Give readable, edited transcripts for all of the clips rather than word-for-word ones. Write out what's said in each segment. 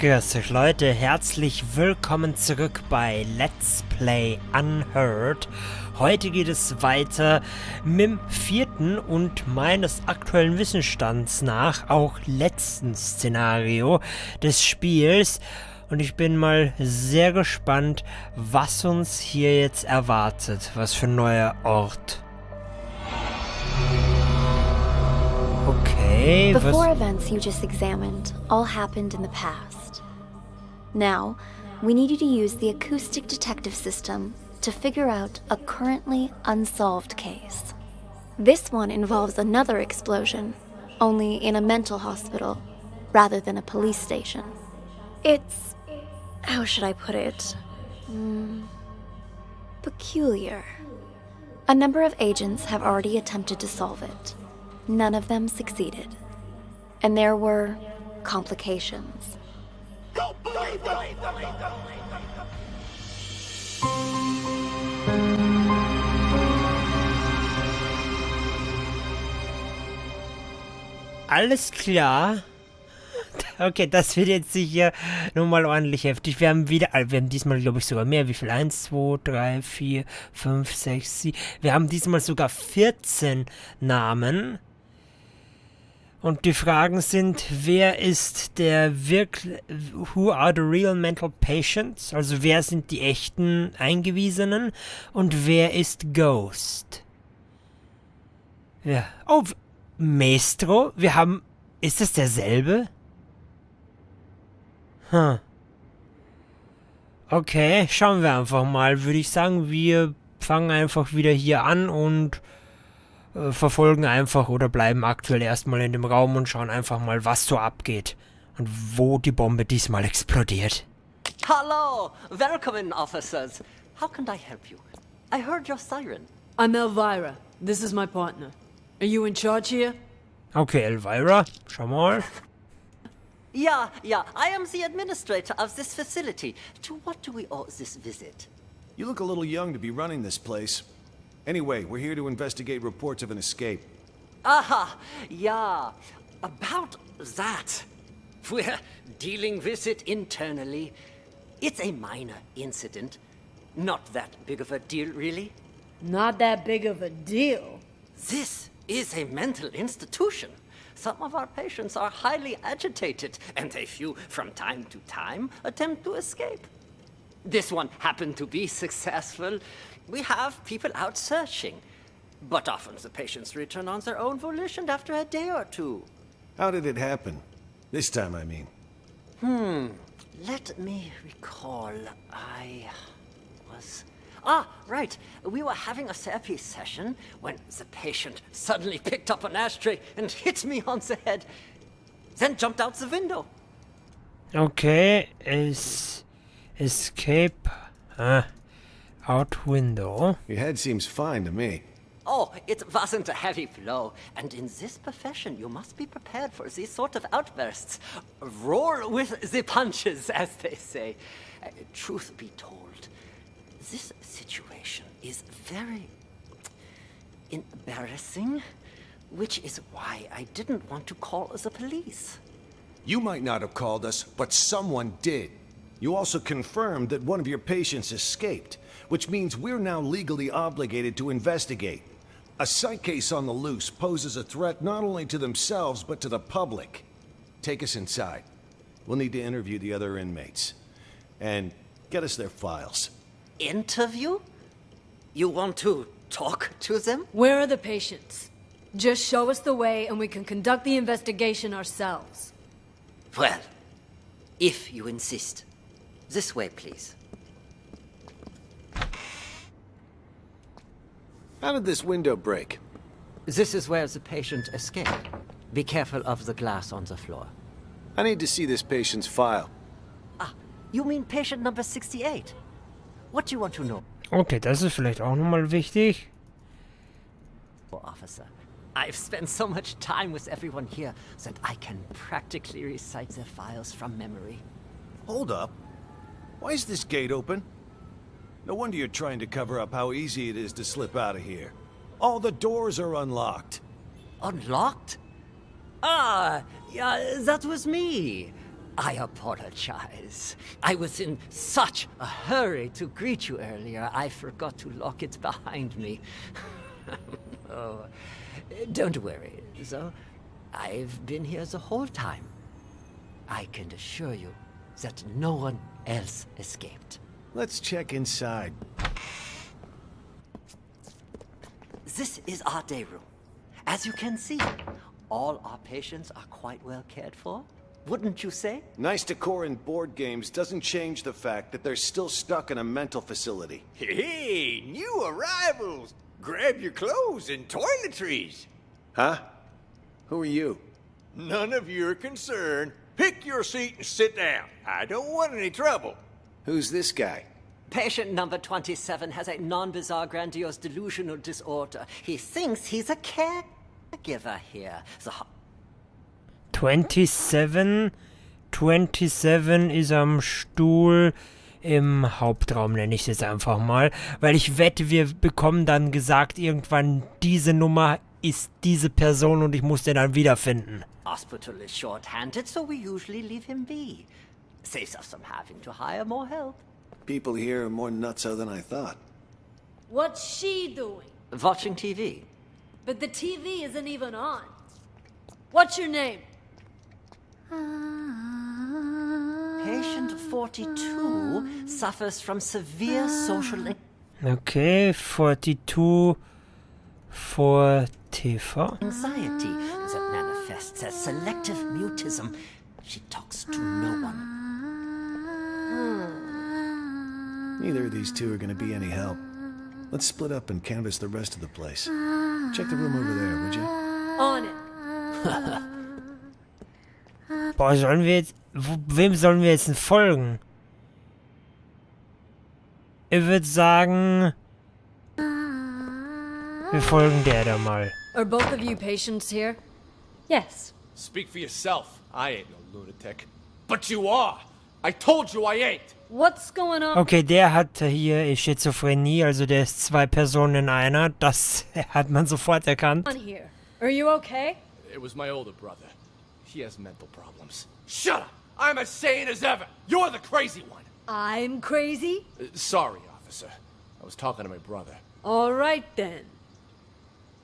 Grüß euch Leute, herzlich willkommen zurück bei Let's Play Unheard. Heute geht es weiter mit dem vierten und meines aktuellen Wissensstands nach auch letzten Szenario des Spiels. Und ich bin mal sehr gespannt, was uns hier jetzt erwartet. Was für ein neuer Ort. Okay, The four events you just examined all happened in the past. Now, we need you to use the acoustic detective system to figure out a currently unsolved case. This one involves another explosion, only in a mental hospital, rather than a police station. It's... how should I put it? Peculiar. A number of agents have already attempted to solve it. None of them succeeded. And there were complications. Alles klar. Okay, das wird jetzt sicher nochmal ordentlich heftig. Wir haben diesmal, glaube ich, sogar mehr. Wie viel? 1, 2, 3, 4, 5, 6, 7. Wir haben diesmal sogar 14 Namen. Und die Fragen sind, wer ist who are the real mental patients? Also wer sind die echten Eingewiesenen? Und wer ist Ghost? Ja. Oh, Maestro? Ist das derselbe? Okay, schauen wir einfach mal. Würde ich sagen, wir fangen einfach wieder hier an und verfolgen einfach oder bleiben aktuell erstmal in dem Raum und schauen einfach mal, was so abgeht und wo die Bombe diesmal explodiert. Hello! Welcome, officers. How can I help you? I heard your siren. I'm Elvira. This is my partner. Are you in charge here? Okay, Elvira, schau mal. Yeah, I am the administrator of this facility. To what do we owe this visit? You look a little young to be running this place. Anyway, we're here to investigate reports of an escape. Aha, yeah. About that. We're dealing with it internally. It's a minor incident. Not that big of a deal, really. Not that big of a deal. This is a mental institution. Some of our patients are highly agitated, and a few, from time to time, attempt to escape. This one happened to be successful. We have people out searching, but often the patients return on their own volition after a day or two. How did it happen? This time, I mean. Let me recall. Right. We were having a therapy session when the patient suddenly picked up an ashtray and hit me on the head, then jumped out the window. Okay, escape out window. Your head seems fine to me. Oh, it wasn't a heavy blow, and in this profession you must be prepared for these sort of outbursts. Roll with the punches, as they say. Truth be told, this situation is very embarrassing, which is why I didn't want to call the police. You might not have called us, but someone did. You also confirmed that one of your patients escaped, which means we're now legally obligated to investigate. A psych case on the loose poses a threat not only to themselves, but to the public. Take us inside. We'll need to interview the other inmates. And get us their files. Interview? You want to talk to them? Where are the patients? Just show us the way and we can conduct the investigation ourselves. Well, if you insist. This way, please. How did this window break? This is where the patient escaped. Be careful of the glass on the floor. I need to see this patient's file. You mean patient number 68? What do you want to know? Okay, das ist vielleicht auch nochmal wichtig. Officer, I've spent so much time with everyone here that I can practically recite their files from memory. Hold up. Why is this gate open? No wonder you're trying to cover up how easy it is to slip out of here. All the doors are unlocked. Unlocked? Ah, yeah, that was me. I apologize. I was in such a hurry to greet you earlier, I forgot to lock it behind me. Oh, don't worry, so I've been here the whole time. I can assure you that no one else escaped. Let's check inside. This is our day room. As you can see, all our patients are quite well cared for. Wouldn't you say? Nice decor and board games doesn't change the fact that they're still stuck in a mental facility. Hey, new arrivals! Grab your clothes and toiletries! Huh? Who are you? None of your concern. Pick your seat and sit down. I don't want any trouble. Who's this guy? Patient number 27 has a non-bizarre grandiose delusional disorder. He thinks he's a caregiver here. 27 ist am Stuhl im Hauptraum, nenne ich es jetzt einfach mal. Weil ich wette, wir bekommen dann gesagt, irgendwann diese Nummer ist diese Person und ich muss den dann wiederfinden. Hospital is short-handed, so we usually leave him be. Saves us from having to hire more help. People here are more nutso than I thought. What's she doing? Watching TV. But the TV isn't even on. What's your name? Patient 42 suffers from severe social Okay, 42 for TV. anxiety that manifests as selective mutism. She talks to no one. Neither of these two are gonna be any help. Let's split up and canvass the rest of the place. Check the room over there, would you? On it. Boah, sollen wir jetzt... Wem sollen wir jetzt denn folgen? Ich würde sagen... Wir folgen der da mal. Are both of you patients here? Yes. Speak for yourself. I ain't no lunatic. But you are! I told you I ain't! What's going on? Okay, der hat hier Schizophrenie, also der ist 2 Personen in einer. Das hat man sofort erkannt. Here. Are you okay? It was my older brother. He has mental problems. Shut up! I'm as sane as ever! You're the crazy one! I'm crazy? Sorry, officer. I was talking to my brother. All right then.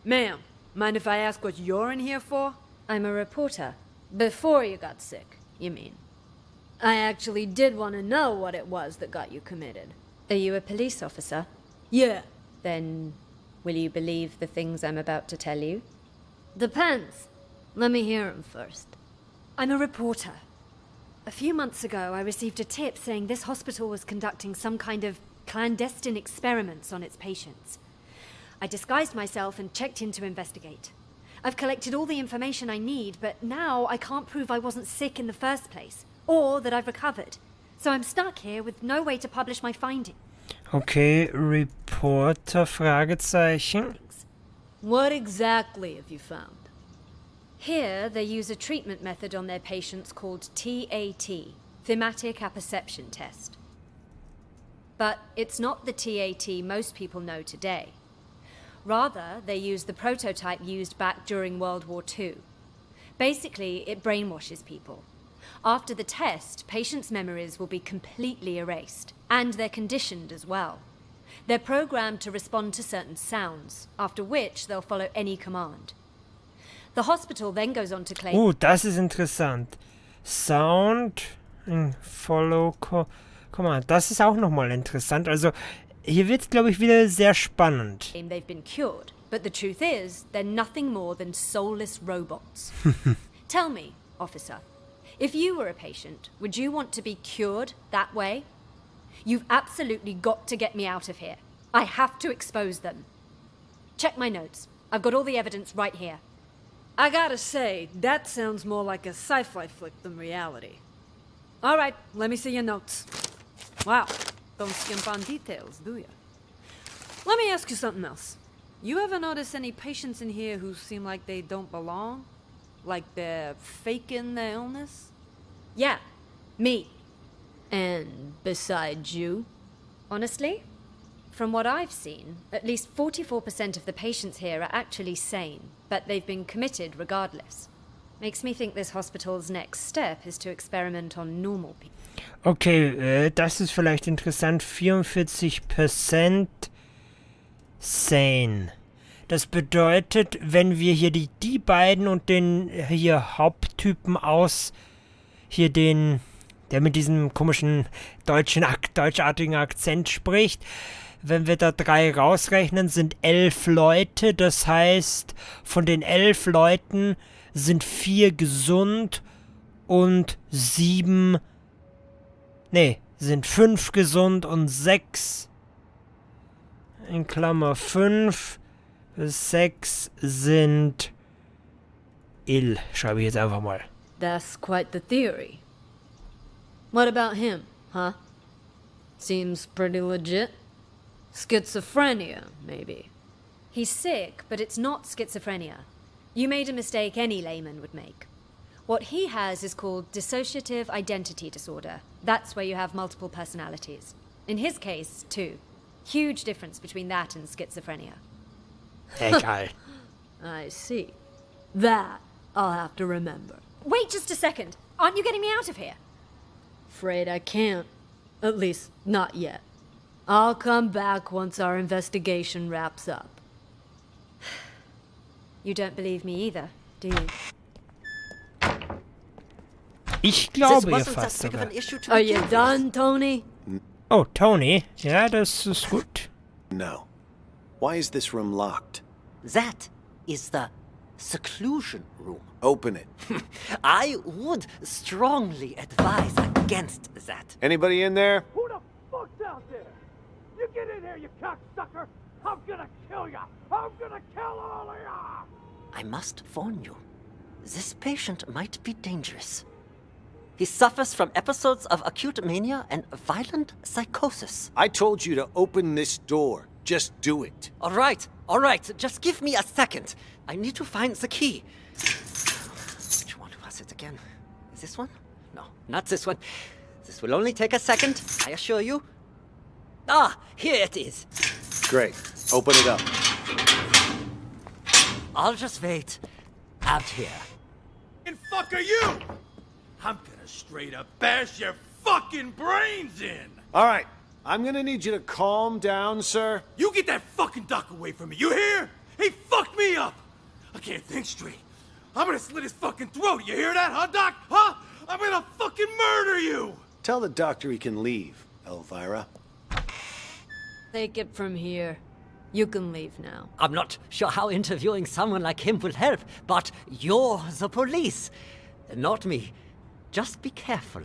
Ma'am, mind if I ask what you're in here for? I'm a reporter. Before you got sick, you mean? I actually did want to know what it was that got you committed. Are you a police officer? Yeah. Then will you believe the things I'm about to tell you? Depends. Let me hear 'em first. I'm a reporter. A few months ago, I received a tip saying this hospital was conducting some kind of clandestine experiments on its patients. I disguised myself and checked in to investigate. I've collected all the information I need, but now I can't prove I wasn't sick in the first place, or that I've recovered. So I'm stuck here with no way to publish my findings. Okay, Reporter, Fragezeichen. What exactly have you found? Here, they use a treatment method on their patients called TAT, Thematic Apperception Test. But it's not the TAT most people know today. Rather, they use the prototype used back during World War II. Basically, it brainwashes people. After the test, patients' memories will be completely erased, and they're conditioned as well. They're programmed to respond to certain sounds, after which they'll follow any command. The hospital then goes on to claim... Das ist interessant. Sound, Follow, Command. Das ist auch nochmal interessant. Also, hier wird es, glaube ich, wieder sehr spannend. They've been cured, but the truth is, they're nothing more than soulless robots. Tell me, officer, if you were a patient, would you want to be cured that way? You've absolutely got to get me out of here. I have to expose them. Check my notes. I've got all the evidence right here. I gotta say, that sounds more like a sci-fi flick than reality. All right, let me see your notes. Wow, don't skimp on details, do ya? Let me ask you something else. You ever notice any patients in here who seem like they don't belong? Like they're faking their illness? Yeah, me. And besides you? Honestly, from what I've seen, at least 44% of the patients here are actually sane, but they've been committed regardless. Makes me think this hospital's next step is to experiment on normal people. Okay, das ist vielleicht interessant. 44% sane. Das bedeutet, wenn wir hier die beiden und den hier Haupttypen aus, hier den, der mit diesem komischen deutschartigen Akzent spricht, wenn wir da 3 rausrechnen, sind 11 Leute. Das heißt, von den 11 Leuten sind 4 gesund und 7... Nee, sind 5 gesund und 6... In Klammer 5 bis 6 sind ill. Schreibe ich jetzt einfach mal. That's quite the theory. What about him, huh? Seems pretty legit. Schizophrenia, maybe. He's sick, but it's not schizophrenia. You made a mistake any layman would make. What he has is called dissociative identity disorder. That's where you have multiple personalities. In his case, 2. Huge difference between that and schizophrenia. Egal. I see. That I'll have to remember. Wait just a second. Aren't you getting me out of here? Afraid I can't. At least, not yet. I'll come back once our investigation wraps up. You don't believe me either, do you? Ich glaube ihr This wasn't that fast big of sogar. an issue to Are you begin with. done, Tony? Oh, Tony. Ja, das ist gut. No. Why is this room locked? That is the seclusion room. Open it. I would strongly advise against that. Anybody in there? Who the fuck's out there? You get in here, you cocksucker! I'm gonna kill ya! I'm gonna kill all of ya! I must warn you, this patient might be dangerous. He suffers from episodes of acute mania and violent psychosis. I told you to open this door. Just do it. All right, just give me a second. I need to find the key. Which one was it again? Is this one? No, not this one. This will only take a second, I assure you. Ah, here it is. Great. Open it up. I'll just wait out here. And fuck are you? I'm gonna straight up bash your fucking brains in! All right. I'm gonna need you to calm down, sir. You get that fucking doc away from me, you hear? He fucked me up! I can't think straight. I'm gonna slit his fucking throat, you hear that, huh, Doc? Huh? I'm gonna fucking murder you! Tell the doctor he can leave, Elvira. Take it from here. You can leave now. I'm not sure how interviewing someone like him will help, but you're the police, not me. Just be careful.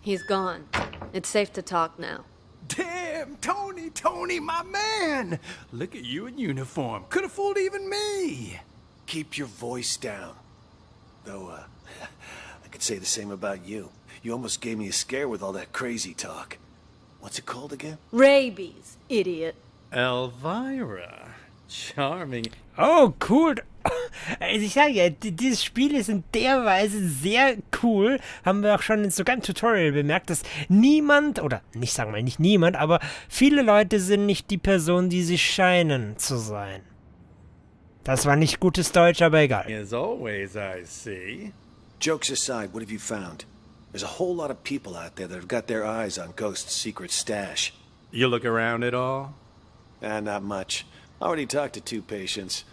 He's gone. It's safe to talk now. Damn, Tony, my man! Look at you in uniform. Could have fooled even me. Keep your voice down. Though, I could say the same about you. You almost gave me a scare with all that crazy talk. What's it called again? Rabies, idiot. Elvira. Charming. Oh, cool. Also ich sage ja, dieses Spiel ist in der Weise sehr cool. Haben wir auch schon in sogar im Tutorial bemerkt, dass niemand, oder nicht sagen wir nicht niemand, aber viele Leute sind nicht die Person, die sie scheinen zu sein. Das war nicht gutes Deutsch, aber egal. As always, I see. Jokes aside, what have you found? There's a whole lot of people out there that have got their eyes on Ghost's secret stash. You look around at all? Not much. Already talked to 2 patients.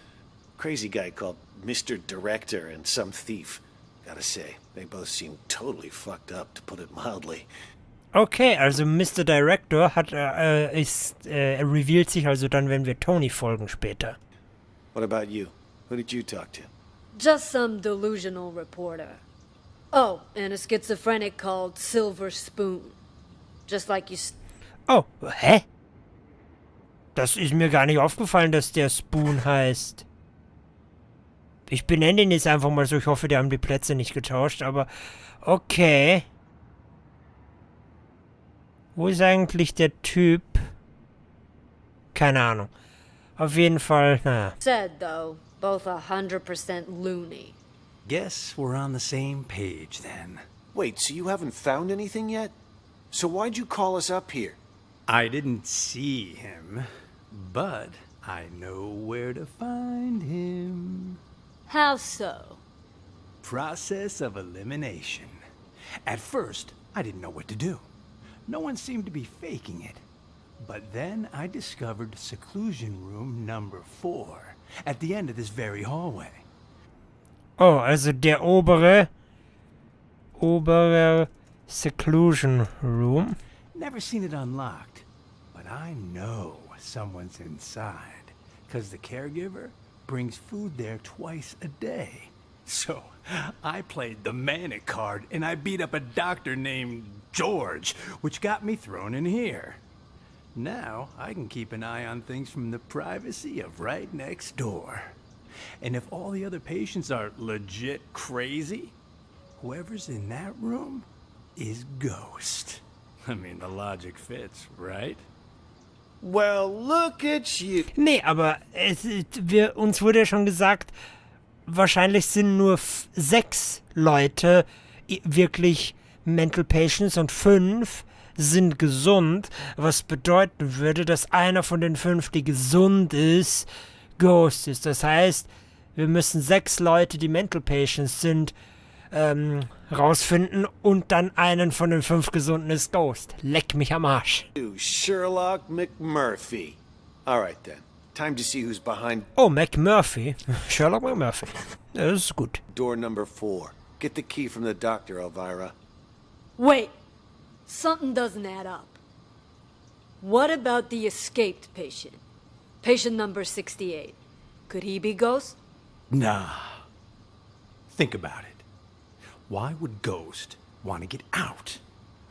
Crazy guy called Mr. Director and some thief. Gotta say, they both seem totally fucked up, to put it mildly. Okay, also Mr. Director hat, revealed sich also dann, wenn wir Tony folgen später. What about you? Who did you talk to? Just some delusional reporter. Oh, and a schizophrenic called Silver Spoon. Just like you... Oh, hä? Das ist mir gar nicht aufgefallen, dass der Spoon heißt. Ich benenne ihn jetzt einfach mal so. Ich hoffe, die haben die Plätze nicht getauscht, aber okay. Wo ist eigentlich der Typ? Keine Ahnung. Auf jeden Fall, naja. Said, though, both 100% loony. Guess we're on the same page then. Wait, so you haven't found anything yet? So why'd you call us up here? I didn't see him, but I know where to find him. How so? Process of elimination. At first, I didn't know what to do. No one seemed to be faking it. But then I discovered seclusion room number 4 at the end of this very hallway. Oh, also der obere Seclusion Room. Never seen it unlocked, but I know someone's inside, because the caregiver brings food there twice a day. So, I played the manic card, and I beat up a doctor named George, which got me thrown in here. Now, I can keep an eye on things from the privacy of right next door. And if all the other patients are legit crazy, whoever's in that room is Ghost. I mean, the logic fits, right? Well, look at you. Nee, aber uns wurde ja schon gesagt, wahrscheinlich sind nur 6 Leute wirklich Mental Patients und 5 sind gesund, was bedeuten würde, dass einer von den 5, die gesund ist, Ghost ist. Das heißt, wir müssen 6 Leute, die Mental Patients sind, rausfinden und dann einen von den 5 Gesunden ist Ghost. Leck mich am Arsch. Sherlock McMurphy. All right then. Time to see who's behind Oh, McMurphy. Sherlock McMurphy. Das ist gut. door number 4. Get the key from the doctor, Elvira. Wait. Something doesn't add up. What about the escaped patient? Patient number 68. Could he be Ghost? Nah. Think about it. Why would Ghost want to get out?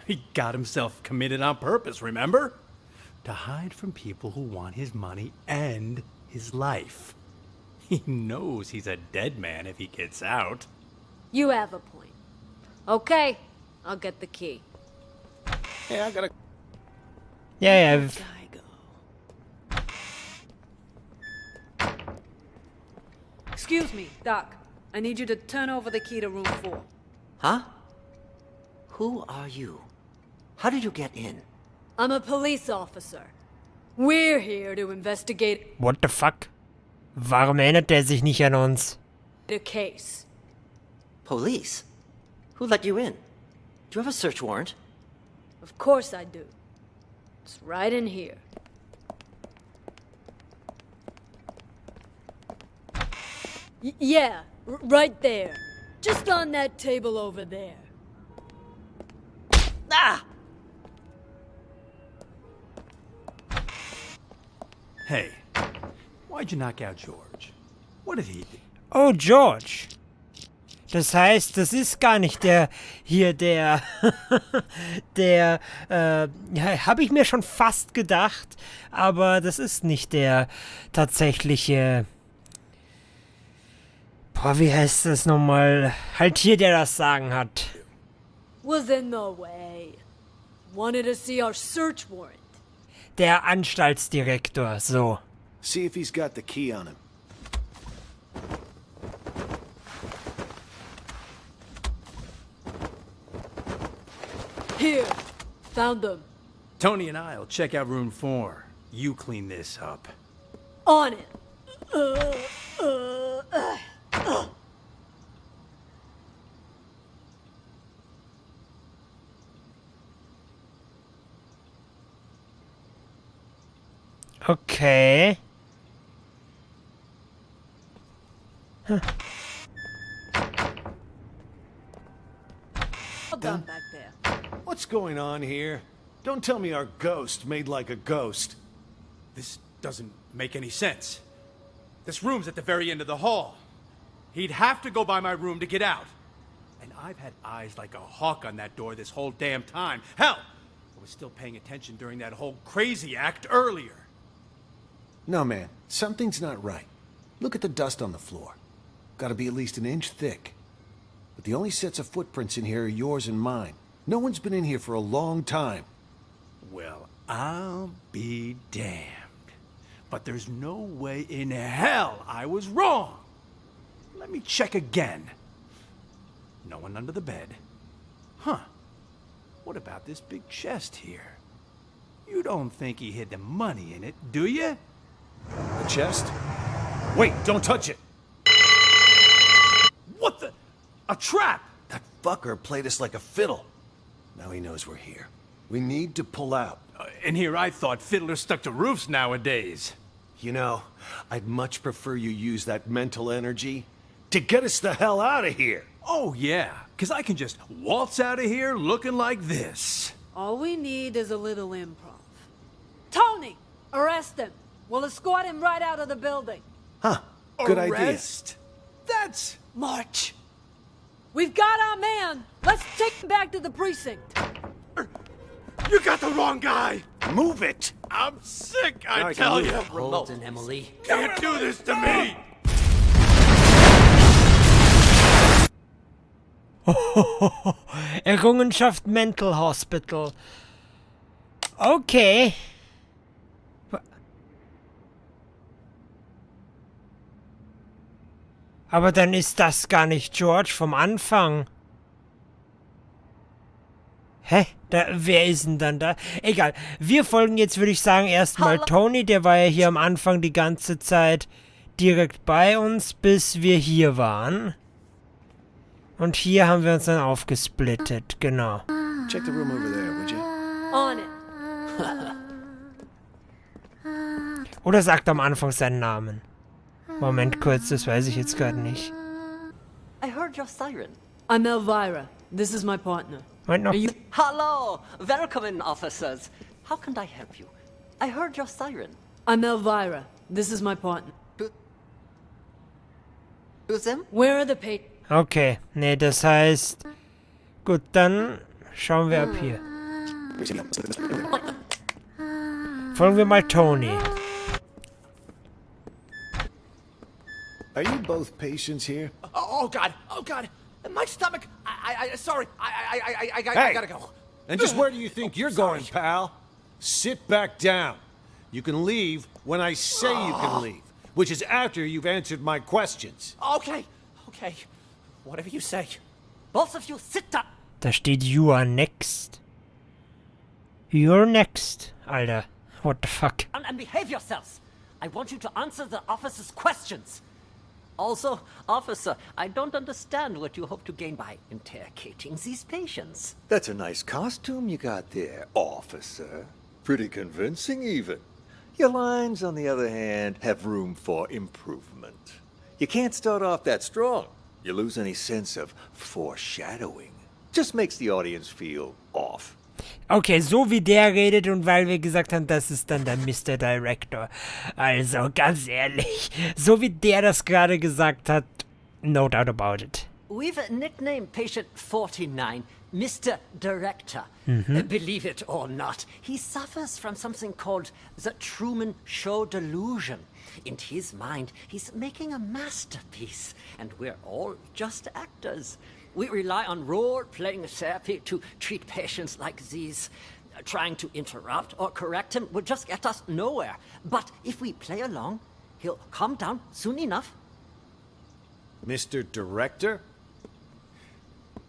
He got himself committed on purpose, remember? To hide from people who want his money and his life. He knows he's a dead man if he gets out. You have a point. Okay, I'll get the key. Hey, I gotta... Ja, ja. Excuse me, Doc. I need you to turn over the key to room 4. Huh? Who are you? How did you get in? I'm a police officer. We're here to investigate What the fuck? Warum erinnert er sich nicht an uns? a case. Police? Who let you in? Do you have a search warrant? Of course I do. It's right in here. Yeah, right there. Just on that table over there. Ah! Hey, why'd you knock out George? What did he do? Oh, George. Das heißt, das ist gar nicht der, habe ich mir schon fast gedacht, aber das ist nicht der tatsächliche, wie heißt das nochmal, halt hier, der das Sagen hat. Was in the way. Wanted to see our search warrant. Der Anstaltsdirektor, so. See if he's got the key on him. Here. Found them. Tony and I'll check out room 4. You clean this up. On it. Okay. Well done back there. What's going on here? Don't tell me our ghost made like a ghost. This doesn't make any sense. This room's at the very end of the hall. He'd have to go by my room to get out. And I've had eyes like a hawk on that door this whole damn time. Hell, I was still paying attention during that whole crazy act earlier. No, man. Something's not right. Look at the dust on the floor. Gotta be at least an inch thick. But the only sets of footprints in here are yours and mine. No one's been in here for a long time. Well, I'll be damned. But there's no way in hell I was wrong. Let me check again. No one under the bed. Huh. What about this big chest here? You don't think he hid the money in it, do you? A chest? Wait, don't touch it! What the? A trap! That fucker played us like a fiddle. Now he knows we're here. We need to pull out. And here I thought fiddlers stuck to roofs nowadays. You know, I'd much prefer you use that mental energy to get us the hell out of here. Oh, yeah, because I can just waltz out of here looking like this. All we need is a little improv. Tony! Arrest him! We'll escort him right out of the building. Huh, good idea. Arrest? That's... March! We've got our man! Let's take him back to the precinct! You got the wrong guy! Move it! I'm sick, I I tell can you! Holden, Emily. Can't do this to me! Errungenschaft Mental Hospital. Okay. Aber dann ist das gar nicht George vom Anfang. Hä? Wer ist denn dann da? Egal. Wir folgen jetzt, würde ich sagen, erstmal Tony. Der war ja hier am Anfang die ganze Zeit direkt bei uns, bis wir hier waren. Und hier haben wir uns dann aufgesplittet. Genau. Check the room over there, would you? On it. Oder sagt am Anfang seinen Namen. Moment kurz, das weiß ich jetzt gerade nicht. I heard your siren. I'm Elvira. This is my partner. Moment noch. Hello! Welcome in, officers. How can I help you? I heard your siren. I'm Elvira. This is my partner. Who's them? Where are the patients? Okay, nee, das heißt... Gut, dann schauen wir ab hier. Folgen wir mal Tony. Are you both patients here? Oh God! Oh God! My stomach! Sorry. I Hey! gotta go. And just where do you think you're going, pal? Sit back down. You can leave when I say you can leave, which is after you've answered my questions. Okay. Whatever you say. Both of you sit down. Da steht You are next. You're next. Alter, what the fuck? And behave yourselves. I want you to answer the officer's questions. Also, officer, I don't understand what you hope to gain by interrogating these patients. That's a nice costume you got there, officer. Pretty convincing, even. Your lines, on the other hand, have room for improvement. You can't start off that strong. You lose any sense of foreshadowing. Just makes the audience feel off. Okay, so wie der redet und weil wir gesagt haben, das ist dann der Mr. Director. Also, ganz ehrlich, so wie der das gerade gesagt hat, no doubt about it. We've nicknamed patient 49 Mr. Director. Believe it or not, he suffers from something called the Truman Show delusion. In his mind, he's making a masterpiece, and we're all just actors. We rely on role-playing therapy to treat patients like these. Trying to interrupt or correct him will just get us nowhere. But if we play along, he'll calm down soon enough. Mr. Director?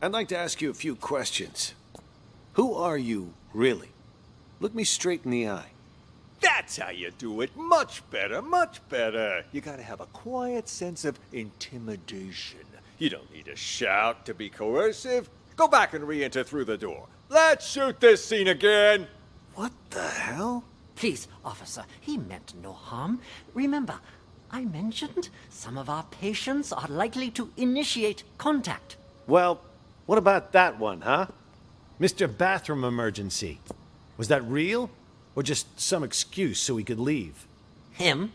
I'd like to ask you a few questions. Who are you, really? Look me straight in the eye. That's how you do it. Much better, much better. You gotta have a quiet sense of intimidation. You don't need to shout to be coercive. Go back and re-enter through the door. Let's shoot this scene again. What the hell? Please, officer, he meant no harm. Remember, I mentioned some of our patients are likely to initiate contact. Well, what about that one, huh? Mr. Bathroom Emergency. Was that real? Or just some excuse so he could leave? Him?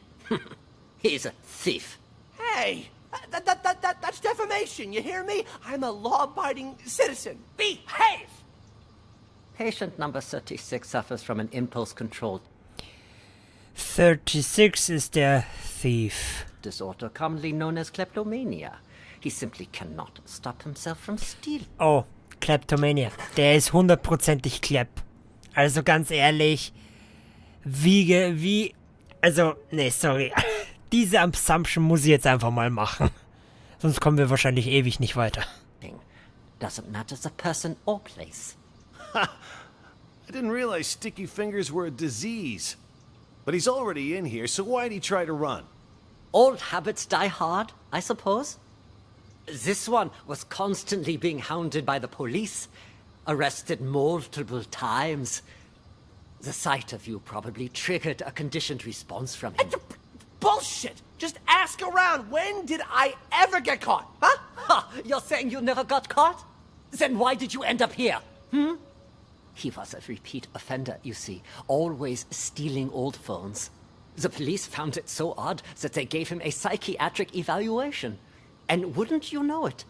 He's a thief. Hey, that's defamation. You hear me? I'm a law-abiding citizen. Behave. Patient number 36 suffers from an impulse-controlled 36 ist der Thief. disorder commonly known as kleptomania. He simply cannot stop himself from stealing. Oh, Kleptomania. Der ist 100%ig Klepp. Also ganz ehrlich, also, nee, sorry. Diese Assumption muss ich jetzt einfach mal machen. Sonst kommen wir wahrscheinlich ewig nicht weiter. Doesn't matter the person or place. I didn't realize sticky fingers were a disease. But he's already in here, so why'd he try to run? Old habits die hard, I suppose. This one was constantly being hounded by the police, arrested multiple times. The sight of you probably triggered a conditioned response from him. Bullshit! Just ask around. When did I ever get caught? Huh? Ha! You're saying you never got caught? Then why did you end up here? He was a repeat offender, you see, always stealing old phones. The police found it so odd that they gave him a psychiatric evaluation. And wouldn't you know it?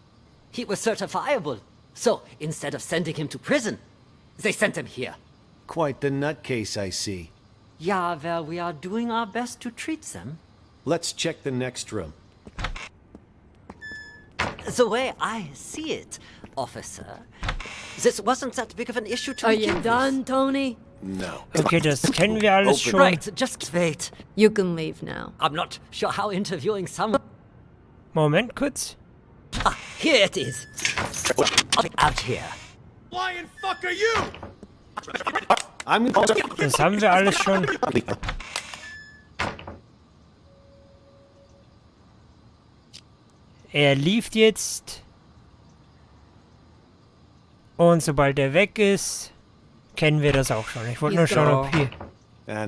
He was certifiable. So, instead of sending him to prison, they sent him here. Quite the nutcase, I see. Yeah, well, we are doing our best to treat them. Let's check the next room. The way I see it, officer, this wasn't that big of an issue to Are begin you with. done, Tony? No. Okay, das kennen wir alles schon. Right, just wait. You can leave now. I'm not sure how interviewing someone... Moment, kurz. Ah, here it is. Out here. Flying fuck are you? Das haben wir alles schon. Er lief jetzt. Und sobald er weg ist, kennen wir das auch schon. Ich wollte nur schauen, ob hier...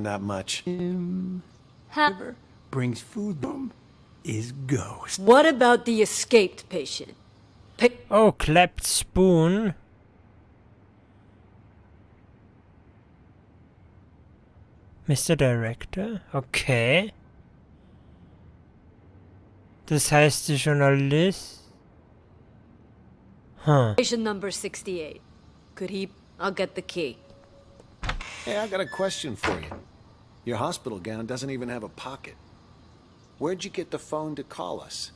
Not much. Brings food home is ghost. What about the escaped patient? Oh, clapped spoon. Mr. Director, okay. Das heißt, der Journalist... Huh. Patient number 68. Could he... I'll get the key. Hey, I got a question for you. Your hospital gown doesn't even have a pocket. Where'd you get the phone to call us?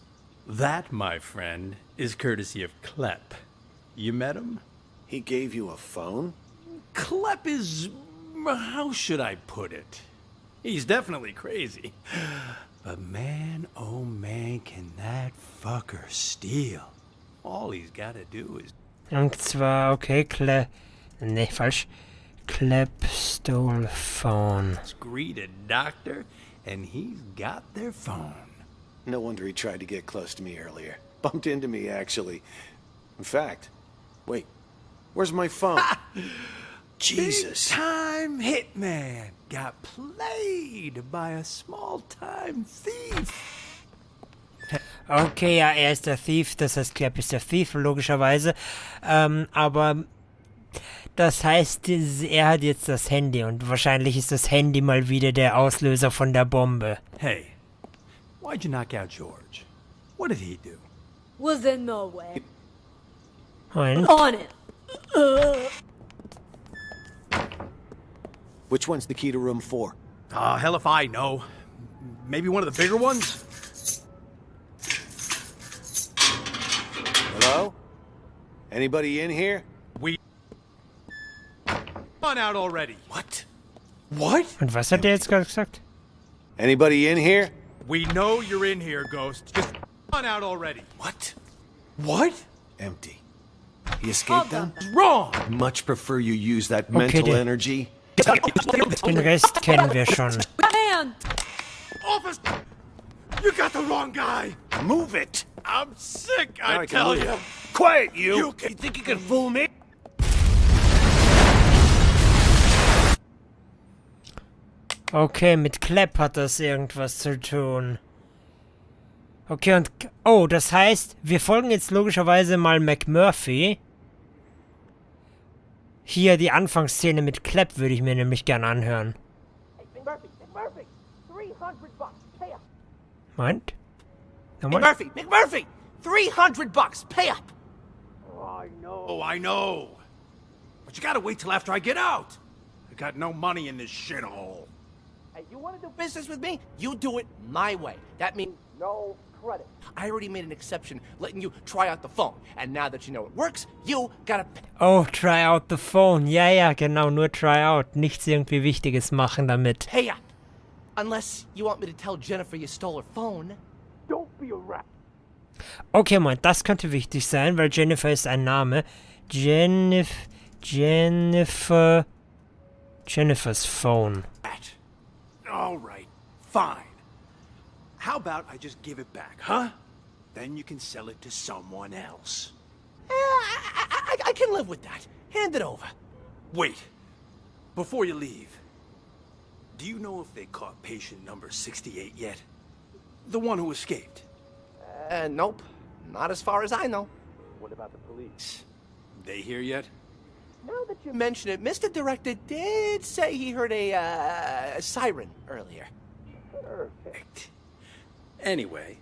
That, my friend, is courtesy of Klepp. You met him? He gave you a phone? Klepp is... how should I put it? He's definitely crazy. But man, oh man, can that fucker steal. All he's gotta do is... Und zwar, okay, ne, falsch. Klepp stole phone. greet a doctor, and he's got their phone. No wonder he tried to get close to me earlier. Bumped into me, actually. In fact, wait, where's my phone? Jesus. Big-time hitman got played by a small-time thief. Okay, ja, er ist der Thief, das heißt, Klepp ist der Thief, logischerweise. Aber das heißt, er hat jetzt das Handy und wahrscheinlich ist das Handy mal wieder der Auslöser von der Bombe. Hey, why'd you knock out George? What did he do? Was there no way? Und? On it. Which one's the key to room 4? Hell if I know. Maybe one of the bigger ones? Hello? Anybody in here? On out already. What? What? Und was hat er jetzt gerade gesagt? Anybody in here? We know you're in here, Ghost. Just on out already. What? What? Empty. He escaped them? Wrong! Much prefer you use that mental der- energy. Den Rest kennen wir schon. Man! Officer! You got the wrong guy! Move it! I'm sick, Now I can tell move. you! Quiet, you! You think you can fool me? Okay, mit Klepp hat das irgendwas zu tun. Okay, und... Oh, das heißt, wir folgen jetzt logischerweise mal McMurphy. Hier die Anfangsszene mit Klepp würde ich mir nämlich gern anhören. McMurphy, $300, pay up. Meint? Nochmal? McMurphy, $300, pay up. Oh, I know. But you gotta wait till after I get out. I got no money in this shithole. Hey, you want to do business with me? You do it my way. That means no credit. I already made an exception letting you try out the phone. And now that you know it works, you gotta... Oh, try out the phone. Ja, ja, genau, nur try out. Nichts irgendwie Wichtiges machen damit. Pay up. Unless you want me to tell Jennifer you stole her phone. Don't be a rat. Okay, Moment, das könnte wichtig sein, weil Jennifer ist ein Name. Jennifer's Phone. All right, fine. How about I just give it back, huh? Then you can sell it to someone else. I can live with that. Hand it over. Wait. Before you leave, do you know if they caught patient number 68 yet? The one who escaped? Nope. Not as far as I know. What about the police? They here yet? Now that you mention it, Mr. Director did say he heard a siren earlier. Perfect. Anyway,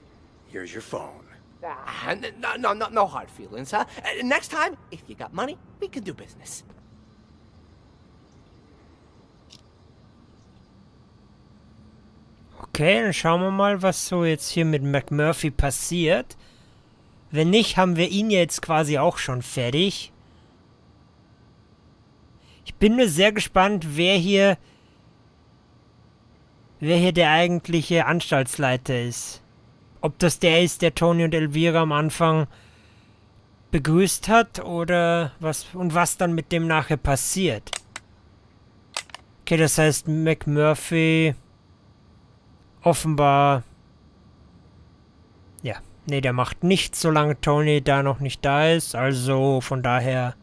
here's your phone. No hard feelings, huh? Next time, if you got money, we can do business. Okay, dann schauen wir mal, was so jetzt hier mit McMurphy passiert. Wenn nicht, haben wir ihn jetzt quasi auch schon fertig. Ich bin nur sehr gespannt, wer hier der eigentliche Anstaltsleiter ist. Ob das der ist, der Tony und Elvira am Anfang begrüßt hat oder was dann mit dem nachher passiert. Okay, das heißt McMurphy offenbar... Ja, nee, der macht nichts, solange Tony da noch nicht da ist. Also von daher...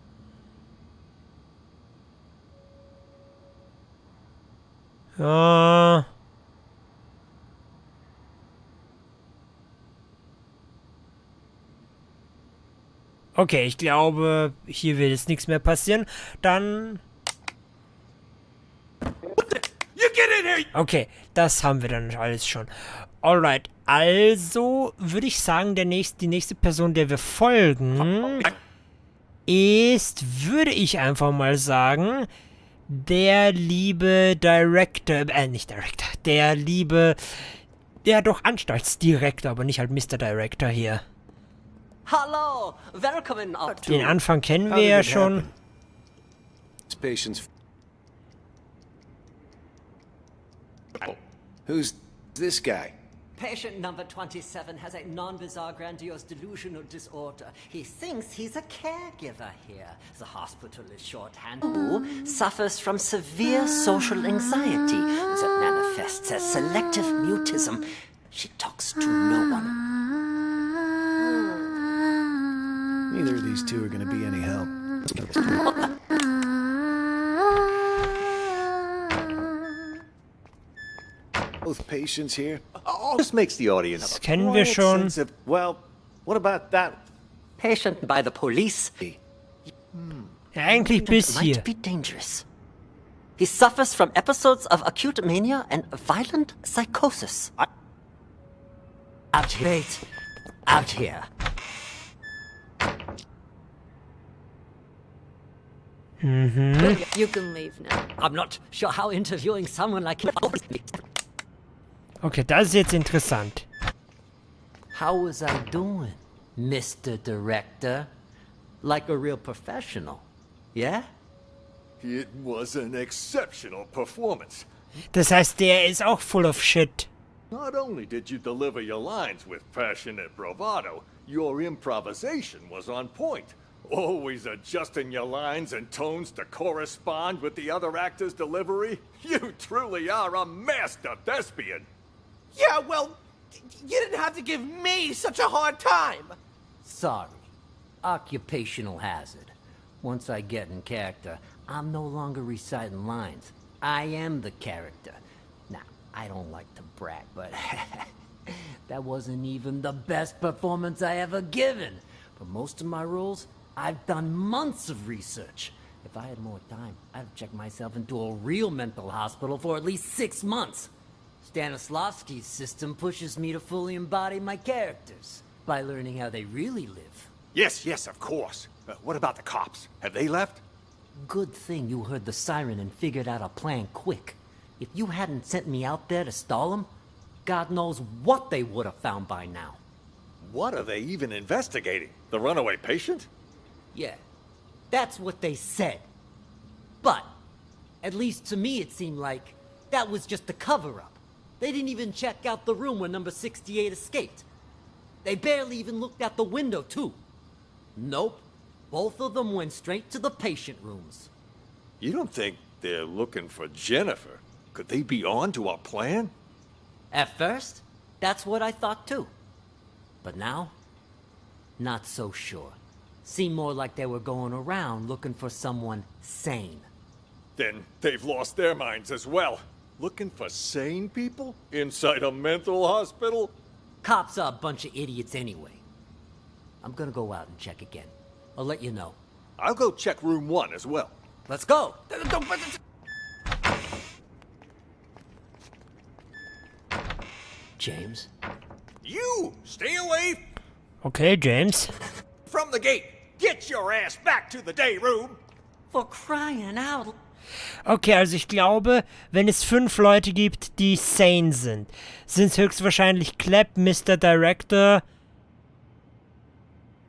Ja... Okay, ich glaube, hier wird jetzt nichts mehr passieren. Dann... Okay, das haben wir dann alles schon. Alright, also würde ich sagen, die nächste Person, der wir folgen, ist, würde ich einfach mal sagen, der liebe Director, nicht Director, der liebe, doch Anstaltsdirektor, aber nicht halt Mr. Director hier. Hello, welcome up to... Den Anfang kennen wir ja schon. Who's this guy? Patient number 27 has a non-bizarre grandiose delusional disorder. He thinks he's a caregiver here. The hospital is shorthand. Who suffers from severe social anxiety that manifests as selective mutism. She talks to no one. Neither of these two are going to be any help. Both patients here. This makes the audience. Das kennen wir schon. Well, what about that? Patient by the police. Ja, eigentlich bis hier. Might be dangerous. He suffers from episodes of acute mania and violent psychosis. Out here. Wait. Out here. You can leave now. I'm not sure how interviewing someone like him... Okay, das ist jetzt interessant. How was I doing, Mr. Director? Like a real professional, yeah? It was an exceptional performance. Das heißt, der ist auch full of shit. Not only did you deliver your lines with passionate bravado, your improvisation was on point. Always adjusting your lines and tones to correspond with the other actor's delivery. You truly are a master thespian. Yeah, well, you didn't have to give me such a hard time. Sorry. Occupational hazard. Once I get in character, I'm no longer reciting lines. I am the character. Now, I don't like to brag, but that wasn't even the best performance I ever given. For most of my roles, I've done months of research. If I had more time, I'd have checked myself into a real mental hospital for at least 6 months. Stanislavski's system pushes me to fully embody my characters by learning how they really live. Yes, of course. What about the cops? Have they left? Good thing you heard the siren and figured out a plan quick. If you hadn't sent me out there to stall them, God knows what they would have found by now. What are they even investigating? The runaway patient? Yeah, that's what they said. But, at least to me it seemed like that was just a cover-up. They didn't even check out the room where number 68 escaped. They barely even looked out the window, too. Nope. Both of them went straight to the patient rooms. You don't think they're looking for Jennifer? Could they be on to our plan? At first, that's what I thought too. But now, not so sure. Seemed more like they were going around looking for someone sane. Then they've lost their minds as well. Looking for sane people inside a mental hospital? Cops are a bunch of idiots anyway. I'm gonna go out and check again. I'll let you know. I'll go check room 1 as well. Let's go! James? You! Stay away Okay, James. from the gate! Get your ass back to the day room! For crying out... Okay, also ich glaube, wenn es 5 Leute gibt, die sane sind es höchstwahrscheinlich Clapp, Mr. Director,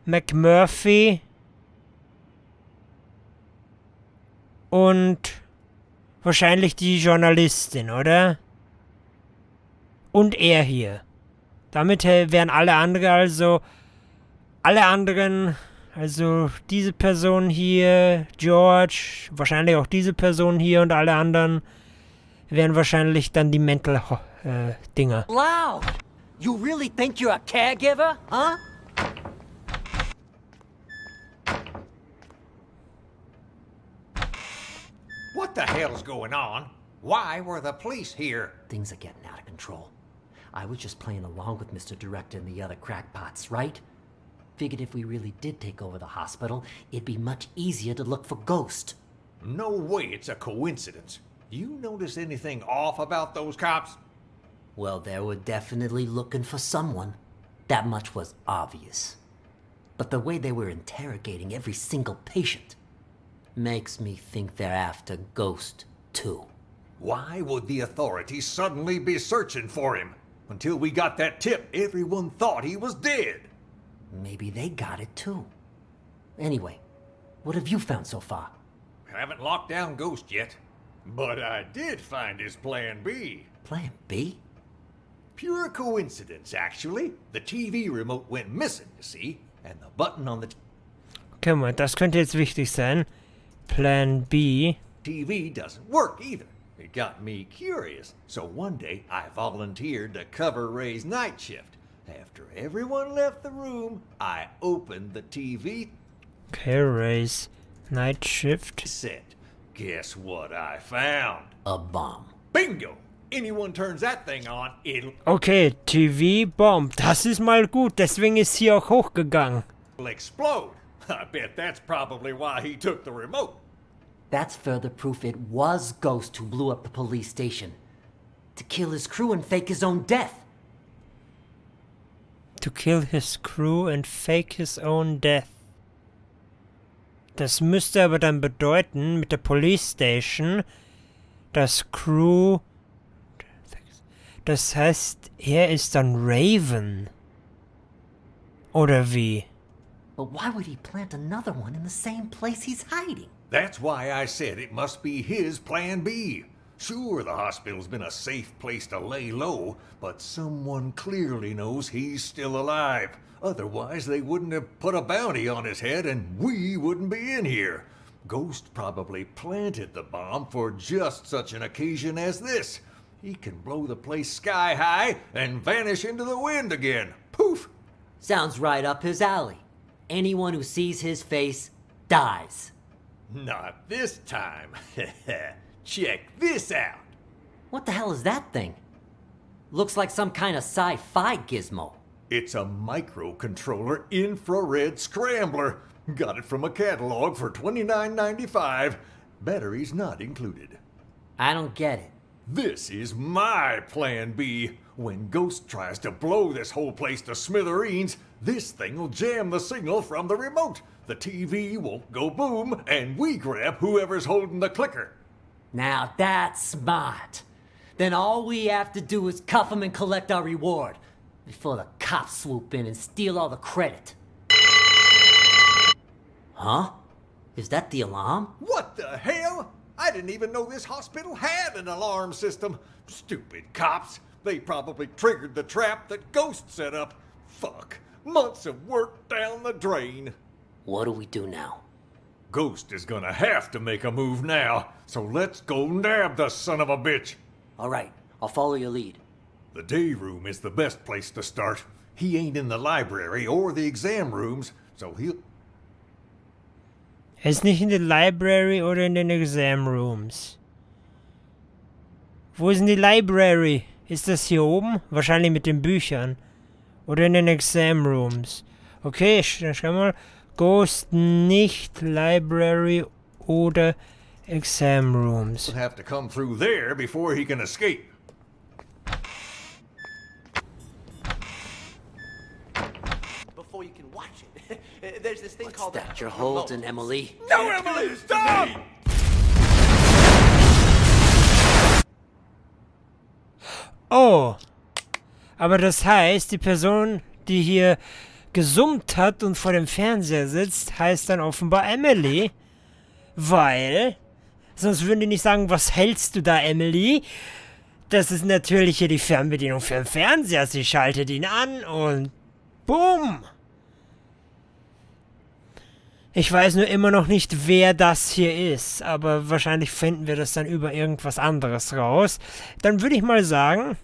McMurphy und wahrscheinlich die Journalistin, oder? Und er hier. Damit wären alle anderen, also diese Person hier, George, wahrscheinlich auch diese Person hier und alle anderen wären wahrscheinlich dann die Mental-Dinger. Loud! You really think you're a caregiver, huh? What the hell's going on? Why were the police here? Things are getting out of control. I was just playing along with Mr. Director and the other crackpots, right? Figured if we really did take over the hospital, it'd be much easier to look for Ghost. No way it's a coincidence. You notice anything off about those cops? Well, they were definitely looking for someone. That much was obvious. But the way they were interrogating every single patient makes me think they're after Ghost, too. Why would the authorities suddenly be searching for him? Until we got that tip, everyone thought he was dead. Maybe they got it, too. Anyway, what have you found so far? Haven't locked down Ghost yet. But I did find his plan B. Plan B? Pure coincidence, actually. The TV remote went missing, you see, and the button on the Okay, Moment, das könnte jetzt wichtig sein. Plan B. TV doesn't work either. It got me curious, so one day I volunteered to cover Ray's night shift. After everyone left the room, I opened the TV Okay, Ray's night shift. set. Guess what I found? A bomb. Bingo! Anyone turns that thing on, it'll Okay, TV Bomb. Das ist mal gut, deswegen ist hier auch hochgegangen. explode. I bet that's probably why he took the remote. That's further proof it was Ghost who blew up the police station. To kill his crew and fake his own death. To kill his crew and fake his own death. Das müsste aber dann bedeuten, mit der Police Station, dass Crew... Das heißt, er ist dann Raven. Oder wie? But why would he plant another one in the same place he's hiding? That's why I said it must be his plan B. Sure, the hospital's been a safe place to lay low, but someone clearly knows he's still alive. Otherwise, they wouldn't have put a bounty on his head and we wouldn't be in here. Ghost probably planted the bomb for just such an occasion as this. He can blow the place sky high and vanish into the wind again. Poof! Sounds right up his alley. Anyone who sees his face dies. Not this time. Check this out. What the hell is that thing? Looks like some kind of sci-fi gizmo. It's a microcontroller infrared scrambler. Got it from a catalog for $29.95. Batteries not included. I don't get it. This is my plan B. When Ghost tries to blow this whole place to smithereens, this thing will jam the signal from the remote. The TV won't go boom, and we grab whoever's holding the clicker. Now that's smart. Then all we have to do is cuff him and collect our reward before the cops swoop in and steal all the credit. Huh? Is that the alarm? What the hell? I didn't even know this hospital had an alarm system. Stupid cops. They probably triggered the trap that Ghost set up. Fuck. Months of work down the drain. What do we do now? Ghost is gonna have to make a move now, so let's go nab the son of a bitch. All right, I'll follow your lead. The day room is the best place to start. He ain't in the library or the exam rooms, so he'll... Er ist nicht in der Library oder in den Exam Rooms. Wo ist denn die Library? Ist das hier oben? Wahrscheinlich mit den Büchern. Oder in den Exam Rooms. Okay, schau mal. Ghost nicht Library oder Exam Rooms. He'll have to come through there before he can escape. Before you can watch it, there's this thing What's called that a you're remote. holding, Emily? No, Emily, stop! Oh. Aber das heißt, die Person, die hier gesummt hat und vor dem Fernseher sitzt, heißt dann offenbar Emily. Weil, sonst würden die nicht sagen, was hältst du da, Emily? Das ist natürlich hier die Fernbedienung für den Fernseher. Sie schaltet ihn an und bumm. Ich weiß nur immer noch nicht, wer das hier ist, aber wahrscheinlich finden wir das dann über irgendwas anderes raus. Dann würde ich mal sagen,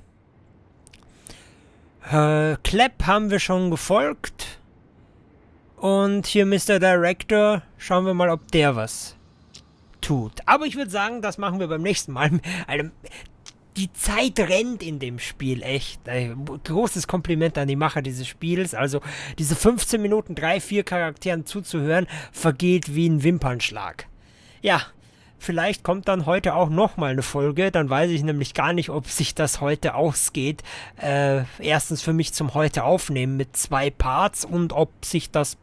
Clap haben wir schon gefolgt. Und hier Mr. Director, schauen wir mal, ob der was tut. Aber ich würde sagen, das machen wir beim nächsten Mal. Also, die Zeit rennt in dem Spiel, echt. Großes Kompliment an die Macher dieses Spiels. Also diese 15 Minuten 3-4 Charakteren zuzuhören, vergeht wie ein Wimpernschlag. Ja, vielleicht kommt dann heute auch nochmal eine Folge. Dann weiß ich nämlich gar nicht, ob sich das heute ausgeht. Erstens für mich zum heute aufnehmen mit 2 Parts und ob sich das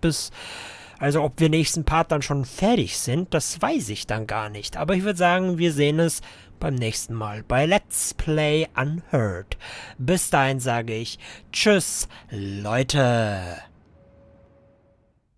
also ob wir nächsten Part dann schon fertig sind, das weiß ich dann gar nicht. Aber ich würde sagen, wir sehen es beim nächsten Mal bei Let's Play Unheard. Bis dahin sage ich Tschüss, Leute.